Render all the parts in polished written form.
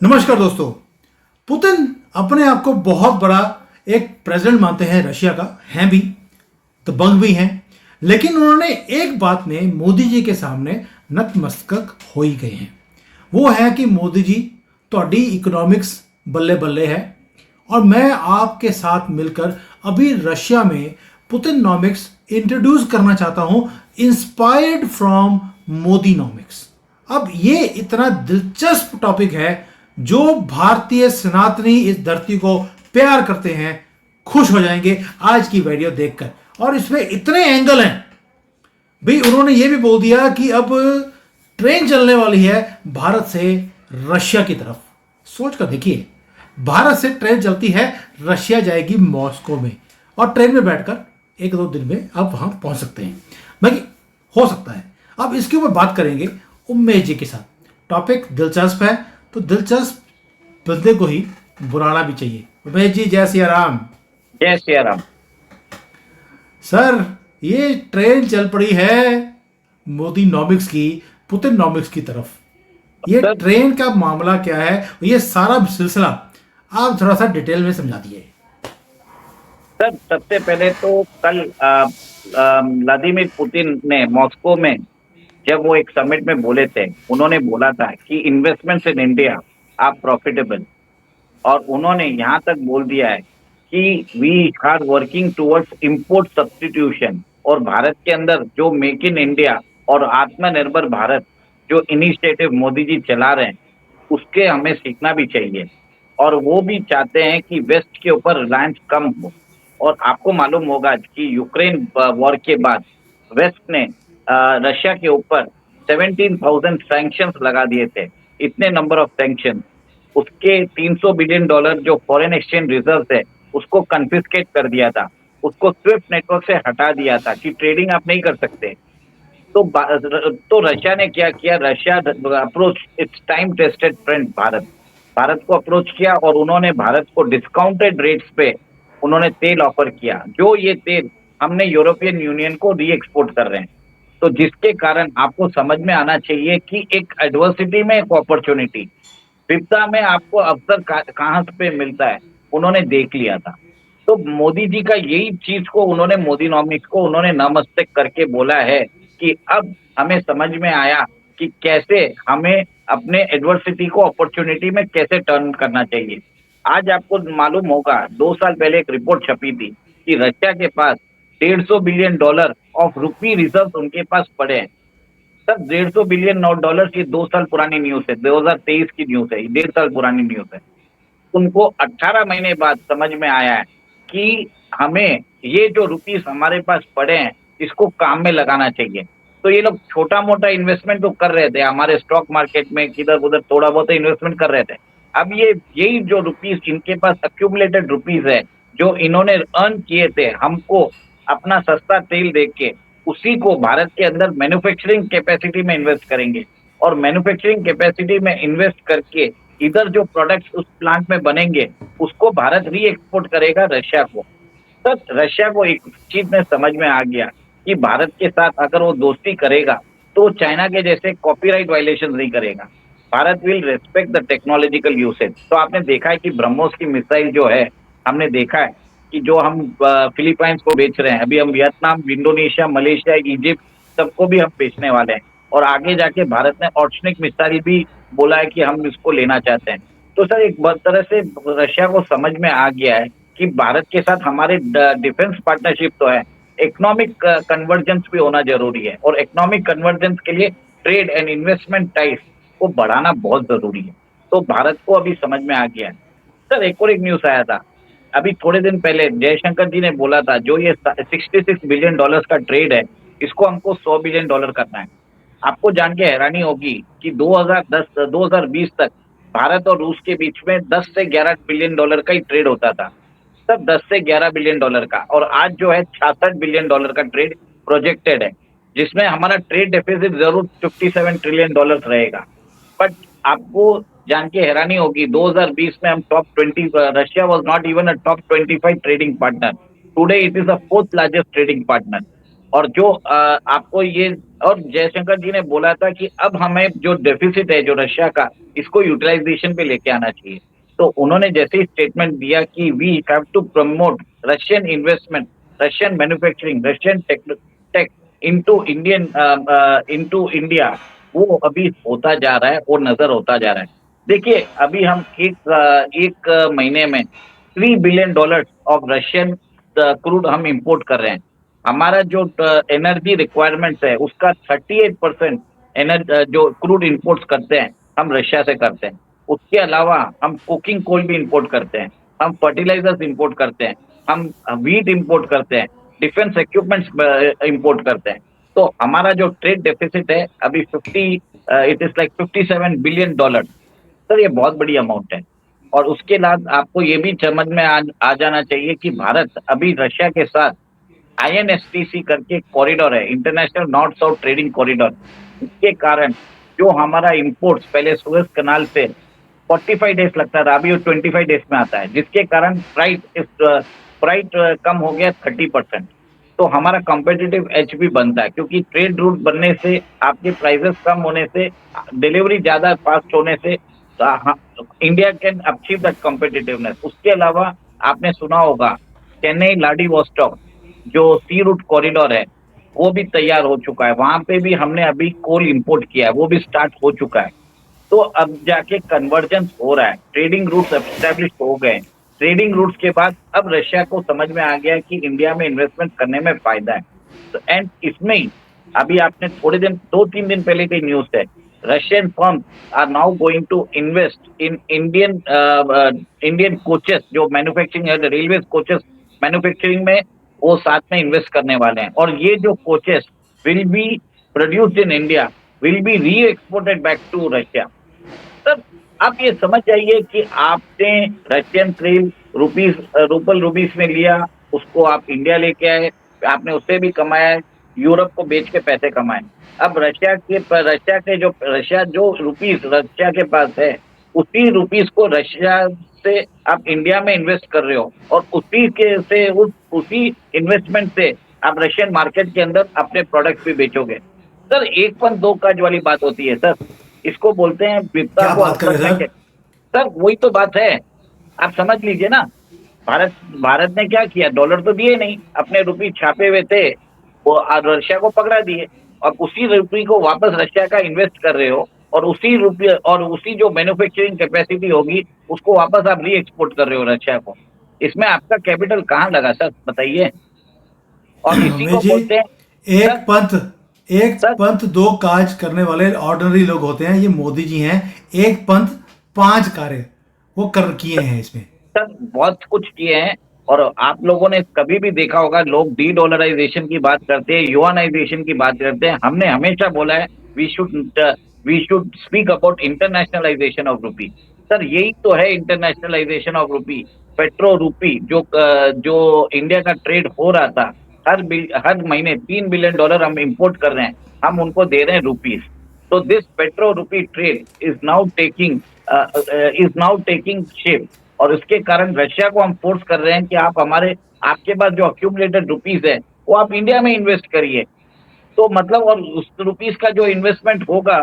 नमस्कार दोस्तों। पुतिन अपने आप को बहुत बड़ा एक प्रेसिडेंट मानते हैं रशिया का, हैं भी, दबंग भी हैं। लेकिन उन्होंने एक बात में मोदी जी के सामने नतमस्तक हो ही गए हैं। वो है कि मोदी जी, ਤੁਹਾਡੀ इकोनॉमिक्स बल्ले बल्ले है और मैं आपके साथ मिलकर अभी रशिया में पुतिनोमिक्स इंट्रोड्यूस करना चाहता हूं, इंस्पायर्ड फ्रॉम मोदीनोमिक्स। अब ये इतना दिलचस्प टॉपिक है जो भारतीय सनातनी इस धरती को प्यार करते हैं खुश हो जाएंगे आज की वीडियो देखकर। और इसमें इतने एंगल हैं भाई। उन्होंने ये भी बोल दिया कि अब ट्रेन चलने वाली है भारत से रशिया की तरफ। सोच कर देखिए, भारत से ट्रेन चलती है, रशिया जाएगी मॉस्को में और ट्रेन में बैठकर एक दो दिन में आप वहां पहुंच सकते हैं। बाकी हो सकता है। अब इसके ऊपर बात करेंगे उमेश जी के साथ। टॉपिक दिलचस्प है तो दिलचस्प बंदे को ही बुलाना भी चाहिए। उमेश जी, जय सिया राम। जय सिया राम। सर, ये ट्रेन चल पड़ी है मोदी नॉमिक्स की पुतिन नॉमिक्स की तरफ। ये सर ट्रेन का मामला क्या है, ये सारा सिलसिला आप थोड़ा सा डिटेल में समझा दिए। सर सबसे पहले तो कल व्लादिमीर पुतिन ने मॉस्को में जब वो एक समिट में बोले थे, उन्होंने बोला था कि investments in India are profitable. और उन्होंने यहाँ तक बोल दिया है कि we are working towards import substitution. और भारत के अंदर जो मेक इन इंडिया और आत्मनिर्भर भारत जो इनिशिएटिव मोदी जी चला रहे हैं, उसके हमें सीखना भी चाहिए। और वो भी चाहते हैं कि वेस्ट के ऊपर रिलायंस कम हो। और आपको मालूम होगा कि यूक्रेन वॉर के बाद वेस्ट ने रशिया के ऊपर 17,000 सैंक्शंस लगा दिए थे। इतने नंबर ऑफ सैंक्शन, उसके $300 बिलियन जो फॉरेन एक्सचेंज रिजर्व है उसको कन्फिस्केट कर दिया था, उसको स्विफ्ट नेटवर्क से हटा दिया था कि ट्रेडिंग आप नहीं कर सकते। तो रशिया ने क्या किया, Russia approach it's time tested friend Bharat Bharat को अप्रोच किया और उन्होंने भारत को डिस्काउंटेड रेट्स पे उन्होंने तेल ऑफर किया। जो ये तेल हमने यूरोपियन यूनियन को री एक्सपोर्ट कर रहे हैं। तो जिसके कारण आपको समझ में आना चाहिए कि एक एडवर्सिटी में एक अपॉर्चुनिटी, विपदा में आपको अवसर कहाँ पे मिलता है, उन्होंने देख लिया था। तो मोदी जी का यही चीज को उन्होंने मोदीनॉमिक्स को उन्होंने नमस्तक करके बोला है कि अब हमें समझ में आया कि कैसे हमें अपने एडवर्सिटी को अपॉर्चुनिटी में कैसे टर्न करना चाहिए। आज आपको मालूम होगा 2 साल पहले एक रिपोर्ट छपी थी कि रशिया के पास $150 बिलियन ऑफ रुपी रिजर्व उनके पास पड़े हैं। सर $150 बिलियन की 2 साल पुरानी न्यूज है, 2023 की न्यूज है, 1.5 साल पुरानी न्यूज है। उनको 18 महीने बाद समझ में आया है कि हमें ये जो रुपीस हमारे पास पड़े हैं इसको काम में लगाना चाहिए। तो ये लोग छोटा मोटा इन्वेस्टमेंट तो कर रहे थे हमारे स्टॉक मार्केट में, किधर उधर थोड़ा बहुत इन्वेस्टमेंट कर रहे थे। अब ये यही जो रुपीस इनके पास अक्यूमुलेटेड रुपीस है जो इन्होंने अर्न किए थे हमको अपना सस्ता तेल देख के, उसी को भारत के अंदर मैन्युफैक्चरिंग कैपेसिटी में इन्वेस्ट करेंगे। और मैन्युफैक्चरिंग कैपेसिटी में इन्वेस्ट करके इधर जो प्रोडक्ट्स उस प्लांट में बनेंगे उसको भारत री एक्सपोर्ट करेगा रशिया को। सर रशिया को एक चीज में समझ में आ गया कि भारत के साथ अगर वो दोस्ती करेगा तो चाइना के जैसे कॉपीराइट वायलेशन नहीं करेगा। Bharat will respect the technological usage. तो आपने देखा है कि ब्रह्मोस की मिसाइल जो है, हमने देखा है कि जो हम फिलीपाइंस को बेच रहे हैं, अभी हम वियतनाम, इंडोनेशिया, मलेशिया, इजिप्ट सबको भी हम बेचने वाले हैं। और आगे जाके भारत ने ऑर्शनिक मिसाइल भी बोला है कि हम इसको लेना चाहते हैं। तो सर एक तरह से रशिया को समझ में आ गया है कि भारत के साथ हमारे डिफेंस पार्टनरशिप तो है, इकोनॉमिक कन्वर्जेंस भी होना जरूरी है। और इकोनॉमिक कन्वर्जेंस के लिए ट्रेड एंड इन्वेस्टमेंट टाइज को बढ़ाना बहुत जरूरी है। तो भारत को अभी समझ में आ गया है। सर एक और एक न्यूज आया था अभी थोड़े दिन पहले, जयशंकर जी ने बोला था जो ये $66 बिलियन का ट्रेड है इसको हमको $100 बिलियन करना है। आपको जान के हैरानी होगी कि 2020 तक भारत और रूस के बीच में 10 से $11 बिलियन का ही ट्रेड होता था। सब 10 से $11 बिलियन का, और आज जो है $66 बिलियन का ट्रेड प्रोजेक्टेड है, जिसमें हमारा ट्रेड डेफिसिट जरूर $57 ट्रिलियन रहेगा। बट आपको जान के हैरानी होगी 2020 में हम top 20, Russia was not even a top 25 trading partner. Today it is the 4th largest trading partner. और जो आपको ये, और जयशंकर जी ने बोला था कि अब हमें जो डेफिसिट है जो रशिया का, इसको यूटिलाइजेशन पे लेके आना चाहिए। तो उन्होंने जैसे ही स्टेटमेंट दिया कि we have to promote Russian investment, Russian manufacturing, Russian tech tech into Indian, into India, वो अभी होता जा रहा है और नजर होता जा रहा है। देखिए अभी हम एक महीने में $3 बिलियन ऑफ रशियन क्रूड हम इंपोर्ट कर रहे हैं। हमारा जो एनर्जी रिक्वायरमेंट्स है उसका 38% एनर्जी जो क्रूड इंपोर्ट्स करते हैं हम रशिया से करते हैं। उसके अलावा हम कुकिंग कोल भी इंपोर्ट करते हैं, हम फर्टिलाइजर्स इंपोर्ट करते हैं, हम व्हीट इंपोर्ट करते हैं, डिफेंस इक्विपमेंट्स इंपोर्ट करते हैं। तो हमारा जो ट्रेड डेफिसिट है अभी 50, it is like $57 billion. Sir ये बहुत बड़ी अमाउंट है। और उसके बाद आपको ये भी समझ में आ जाना चाहिए कि भारत अभी रशिया के साथ INSTC करके कॉरिडोर है, international north south trading corridor. इसके कारण जो हमारा इंपोर्ट्स पहले सुएज कनाल से 45 डेज लगता था, अभी वो 25 डेज में आता है, जिसके कारण फ्राइट कम हो गया 30%। तो हमारा कॉम्पिटिटिव एज भी बनता है, क्योंकि ट्रेड रूट बनने से, आपके प्राइसेस कम होने से, डिलीवरी ज्यादा फास्ट होने से India can achieve that competitiveness. उसके अलावा आपने सुना होगा चेन्नई व्लादिवोस्टॉक जो सी रूट कॉरिडोर है, वो भी तैयार हो चुका है। वहां पे भी हमने अभी कोल इंपोर्ट किया है, वो भी स्टार्ट हो चुका है। तो अब जाके कन्वर्जेंस हो रहा है, ट्रेडिंग रूट्स एस्टेब्लिश हो गए। ट्रेडिंग रूट्स के बाद अब रशिया को समझ में आ गया कि इंडिया में इन्वेस्टमेंट करने में फायदा है। तो एंड इसमें ही अभी आपने थोड़े दिन, 2-3 दिन पहले की न्यूज है, Russian firms are now going to invest in Indian coaches जो मैन्युफैक्चरिंग है, रेलवे कोचेस मैन्युफैक्चरिंग में, वो साथ में इन्वेस्ट करने वाले हैं। और ये जो coaches will be produced in India, will be re exported back to Russia. Sir आप ये समझ जाइए कि आपने रशियन क्रेल रूपल रूबीस में लिया, उसको आप इंडिया लेके आए, आपने उससे भी कमाया, यूरोप को बेच के पैसे कमाए। अब रशिया जो रुपीस रशिया के पास है, उसी रुपीस को रशिया से आप इंडिया में इन्वेस्ट कर रहे हो, और उसी इन्वेस्टमेंट से आप रशियन मार्केट के अंदर अपने प्रोडक्ट भी बेचोगे। सर एक पंथ दो काज वाली बात होती है सर, इसको बोलते हैं विपदा क्या को बात कर अवसर रहे में हैं सर? सर वही तो बात है, आप समझ लीजिए ना। भारत भारत ने क्या किया, डॉलर तो दिए नहीं, अपने रुपये छापे हुए थे, वो रशिया को पकड़ा दिए, और उसी रुपये को वापस रशिया का इन्वेस्ट कर रहे हो, और उसी रुपये और उसी जो मैन्युफैक्चरिंग कैपेसिटी होगी उसको वापस आप री एक्सपोर्ट कर रहे हो रशिया को। इसमें आपका कैपिटल कहाँ लगा सर, बताइए। और इसी उमेश को जी, बोलते हैं एक सर। पंथ एक सर पंथ दो काज करने वाले ऑर्डिनरी लोग होते हैं, ये मोदी जी हैं। एक पंथ पांच कार्य वो कर किए हैं इसमें। सर बहुत कुछ किए हैं। और आप लोगों ने कभी भी देखा होगा, लोग डी डॉलराइजेशन की बात करते हैं, युआनाइजेशन की बात करते हैं, हमने हमेशा बोला है we should we should speak about internationalisation of rupee. Sir यही तो है internationalisation of rupee. Petro rupee जो इंडिया का ट्रेड हो रहा था, हर महीने $3 बिलियन हम इंपोर्ट कर रहे हैं, हम उनको दे रहे हैं रुपीस। तो this petro rupee trade is now taking shape. और उसके कारण रशिया को हम फोर्स कर रहे हैं कि आपके पास जो अक्यूमुलेटेड रुपीस है वो आप इंडिया में इन्वेस्ट करिए। तो मतलब, और उस रुपीस का जो इन्वेस्टमेंट होगा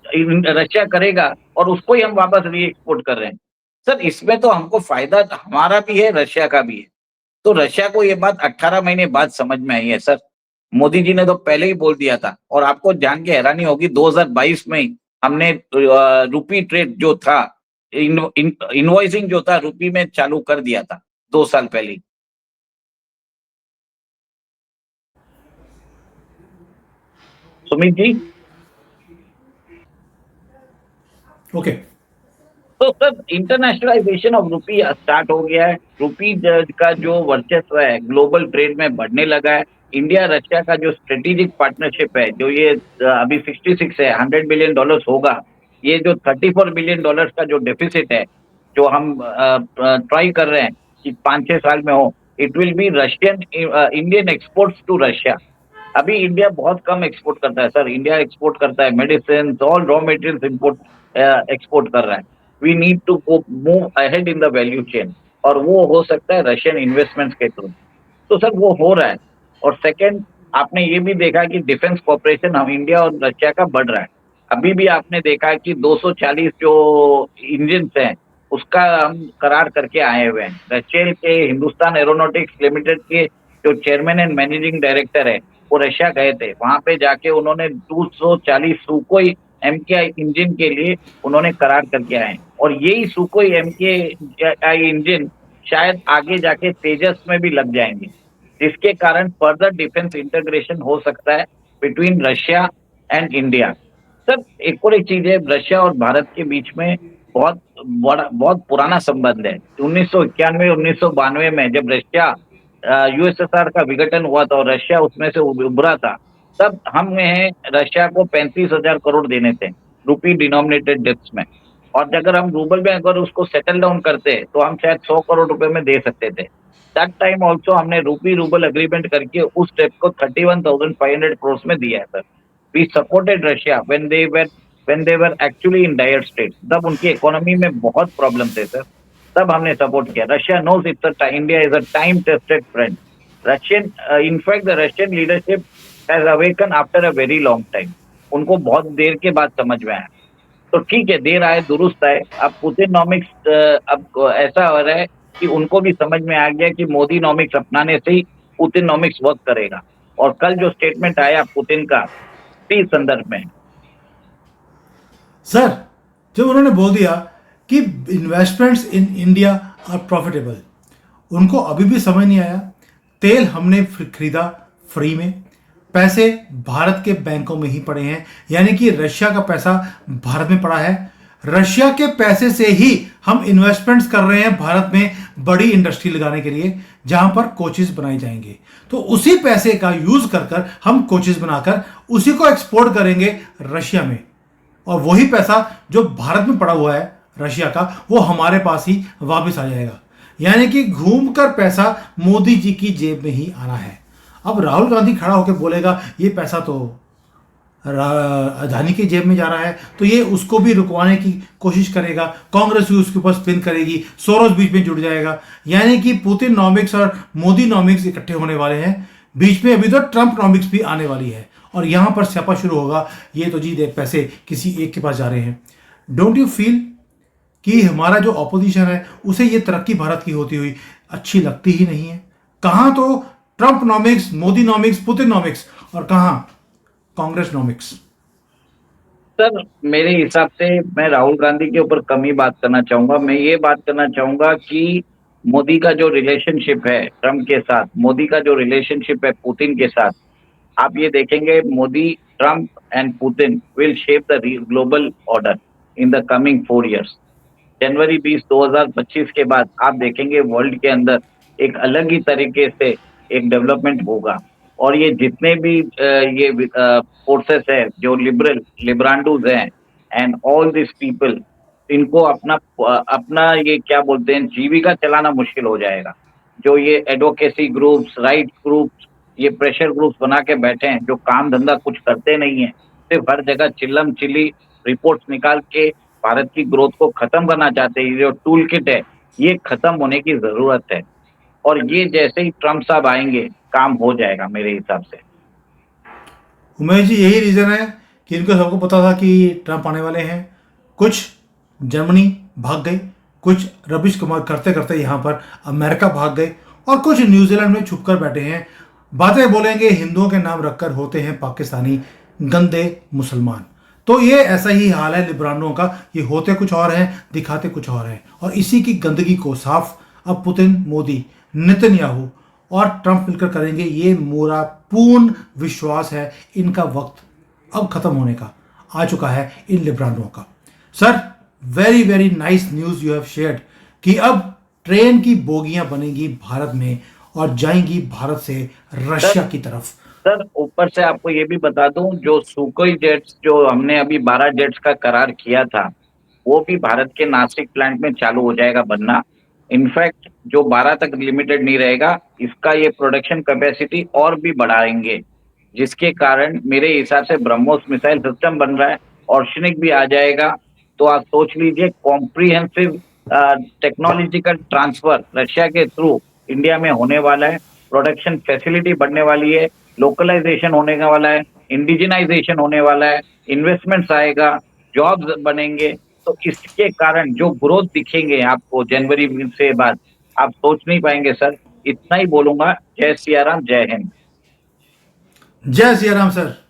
रशिया करेगा, और उसको ही हम वापस री एक्सपोर्ट कर रहे हैं। सर इसमें तो हमको फायदा हमारा भी है, रशिया का भी है। तो रशिया को ये बात 18 महीने बाद समझ में आई है सर। मोदी जी ने तो पहले ही बोल दिया था। और आपको जान के हैरानी होगी, 2022 में ही हमने रुपी ट्रेड जो था, इनवॉइसिंग जो था रुपी में चालू कर दिया था, 2 साल पहले ही। सुमित जी, ओके। तो sir internationalisation of rupee start हो गया है। रुपी का जो वर्चस्व है ग्लोबल ट्रेड में बढ़ने लगा है। इंडिया रशिया का जो स्ट्रेटेजिक पार्टनरशिप है, जो ये अभी 66 है, $100 बिलियन होगा। ये जो $34 बिलियन का जो डेफिसिट है, जो हम ट्राई कर रहे हैं कि 5-6 साल में हो, it will be Russian Indian exports to Russia. अभी इंडिया बहुत कम एक्सपोर्ट करता है सर। इंडिया एक्सपोर्ट करता है medicine, all raw materials import export कर रहा है। We need to move ahead in the value chain, और वो हो सकता है रशियन इन्वेस्टमेंट्स के थ्रू। तो सर वो हो रहा है। और सेकंड, आपने ये भी देखा कि डिफेंस कॉर्पोरेशन हम इंडिया और रशिया का बढ़ रहा है। अभी भी आपने देखा कि 240 जो इंजन हैं, उसका हम करार करके आए हुए हैं। रचेल के हिंदुस्तान एरोनॉटिक्स लिमिटेड के जो चेयरमैन एंड मैनेजिंग डायरेक्टर है, वो रशिया गए थे। वहां पे जाके उन्होंने 240 सुकोई एमकेआई इंजन के लिए उन्होंने करार करके आए हैं। और यही सुकोई एमकेआई इंजन शायद आगे जाके तेजस में भी लग जाएंगे, जिसके कारण फर्दर डिफेंस इंटीग्रेशन हो सकता है between Russia and India. Sir, एक और एक चीज है, रशिया और भारत के बीच में बहुत बहुत पुराना संबंध है। 1991 1992 में जब रशिया यूएसएसआर का विघटन हुआ था और रशिया उसमें से उभरा था, तब हमने रशिया को 35,000 करोड़ देने थे रुपी डिनोमिनेटेड डेट्स में। और अगर हम रूबल में अगर उसको सेटल डाउन करते तो हम शायद 100 करोड़ रुपए में दे सकते थे। दैट टाइम ऑल्सो हमने रूपी रूबल अग्रीमेंट करके उस डेट को 31,500 करोड़ में दिया है sir. We supported Russia when they were actually in dire state. तब उनकी इकोनॉमी में बहुत प्रॉब्लम थे सर, तब हमने सपोर्ट किया। Russia knows it's India is a time tested friend. Russian in fact the Russian leadership has awaken after a very long time. उनको बहुत देर के बाद समझ में आया। तो ठीक है, देर आए दुरुस्त आए। अब पुतिनोमिक्स अब ऐसा हो रहा है कि उनको भी समझ में आ गया कि मोदी नॉमिक्स अपनाने से ही पुतिनोमिक्स वर्क करेगा। और कल जो स्टेटमेंट आया पुतिन का, इसी संदर्भ में। सर, जब उन्होंने बोल दिया कि investments in India are profitable, उनको अभी भी समझ नहीं आया। तेल हमने खरीदा फ्री में, पैसे भारत के बैंकों में ही पड़े हैं, यानी कि रशिया का पैसा भारत में पड़ा है। रशिया के पैसे से ही हम इन्वेस्टमेंट्स कर रहे हैं भारत में बड़ी इंडस्ट्री लगाने के लिए, जहां पर कोचेस बनाए जाएंगे। तो उसी पैसे का यूज कर कर हम कोचेस बनाकर उसी को एक्सपोर्ट करेंगे रशिया में, और वही पैसा जो भारत में पड़ा हुआ है रशिया का, वो हमारे पास ही वापस आ जाएगा। यानी कि घूमकर पैसा मोदी जी की जेब में ही आना है। अब राहुल गांधी खड़ा होकर बोलेगा ये पैसा तो अदानी की जेब में जा रहा है, तो ये उसको भी रुकवाने की कोशिश करेगा, कांग्रेस भी उसके ऊपर स्पिन करेगी, सोरोस बीच में जुड़ जाएगा। यानी कि पुतिन नॉमिक्स और मोदी नॉमिक्स इकट्ठे होने वाले हैं। बीच में अभी तो ट्रंप नॉमिक्स भी आने वाली है, और यहां पर स्यापा शुरू होगा। ये तो जी दे पैसे किसी एक के पास जा रहे हैं। डोंट यू फील कि हमारा जो ऑपोजिशन है उसे ये तरक्की भारत की होती हुई अच्छी लगती ही नहीं है? कहां तो ट्रंप नॉमिक्स, मोदी नॉमिक्स, पुतिन नॉमिक्स, और कहां कांग्रेस नॉमिक्स। सर, मेरे हिसाब से मैं राहुल गांधी के ऊपर कम ही बात करना चाहूंगा। मैं ये बात करना चाहूंगा कि मोदी का जो रिलेशनशिप है ट्रम्प के साथ, मोदी का जो रिलेशनशिप है पुतिन के साथ, आप ये देखेंगे Modi, Trump and Putin will shape the global order in the coming 4 years। जनवरी 20 2025 के बाद आप देखेंगे वर्ल्ड के अंदर एक अलग ही तरीके से एक डेवलपमेंट होगा। और ये जितने भी ये फोर्सेस है जो लिब्रांडूज हैं एंड ऑल दिस पीपल, इनको अपना अपना ये क्या बोलते हैं जीविका चलाना मुश्किल हो जाएगा। जो ये एडवोकेसी ग्रुप्स, राइट ग्रुप्स, ये प्रेशर ग्रुप्स बना के बैठे हैं, जो काम धंधा कुछ करते नहीं है, सिर्फ हर जगह चिल्लम चिल्ली रिपोर्ट्स निकाल के भारत की ग्रोथ को खत्म करना चाहते हैं। ये जो टूल किट है, ये खत्म होने की जरूरत है। और ये जैसे ही ट्रम्प साहब आएंगे, काम हो जाएगा मेरे हिसाब से। उमेश जी, यही रीज़न है कि इनको सबको पता था कि ट्रंप आने वाले हैं। कुछ जर्मनी भाग गए, कुछ रबिश कुमार करते करते यहाँ पर अमेरिका भाग गए, और कुछ न्यूजीलैंड में छुप कर बैठे हैं। बातें बोलेंगे हिंदुओं के नाम रखकर होते हैं पाकिस्तानी गंदे मुसलमान। तो ये ऐसा ही हाल है लिब्रांडों का, ये होते कुछ और हैं, दिखाते कुछ और हैं। और इसी की गंदगी को साफ अब पुतिन, मोदी, नेतन्याहू और ट्रंप मिलकर करेंगे। ये मेरा पूर्ण विश्वास है, इनका वक्त अब खत्म होने का आ चुका है इन लिब्रांडों का। Sir, very very nice news you have shared कि अब ट्रेन की बोगियां बनेंगी भारत में और जाएंगी भारत से रशिया की तरफ। सर, ऊपर से आपको ये भी बता दूं, जो सुकोई जेट्स जो हमने अभी 12 जेट्स का करार किया था, वो भी भारत के नासिक प्लांट में चालू हो जाएगा बनना। इनफैक्ट जो 12 तक लिमिटेड नहीं रहेगा, इसका ये प्रोडक्शन कैपेसिटी और भी बढ़ाएंगे, जिसके कारण मेरे हिसाब से ब्रह्मोस मिसाइल सिस्टम बन रहा है, ऑर्शनिक भी आ जाएगा। तो आप सोच लीजिए, कॉम्प्रिहेंसिव टेक्नोलॉजिकल ट्रांसफर रशिया के थ्रू इंडिया में होने वाला है। प्रोडक्शन फैसिलिटी बढ़ने वाली है। लोकलाइजेशन होने का वाला है, इंडिजिनाइजेशन होने वाला है, इन्वेस्टमेंट्स आएगा, जॉब्स बनेंगे। तो इसके कारण जो ग्रोथ दिखेंगे आपको जनवरी से बाद, आप सोच नहीं पाएंगे सर। इतना ही बोलूंगा। जय सिया राम, जय हिंद। जय सिया राम सर।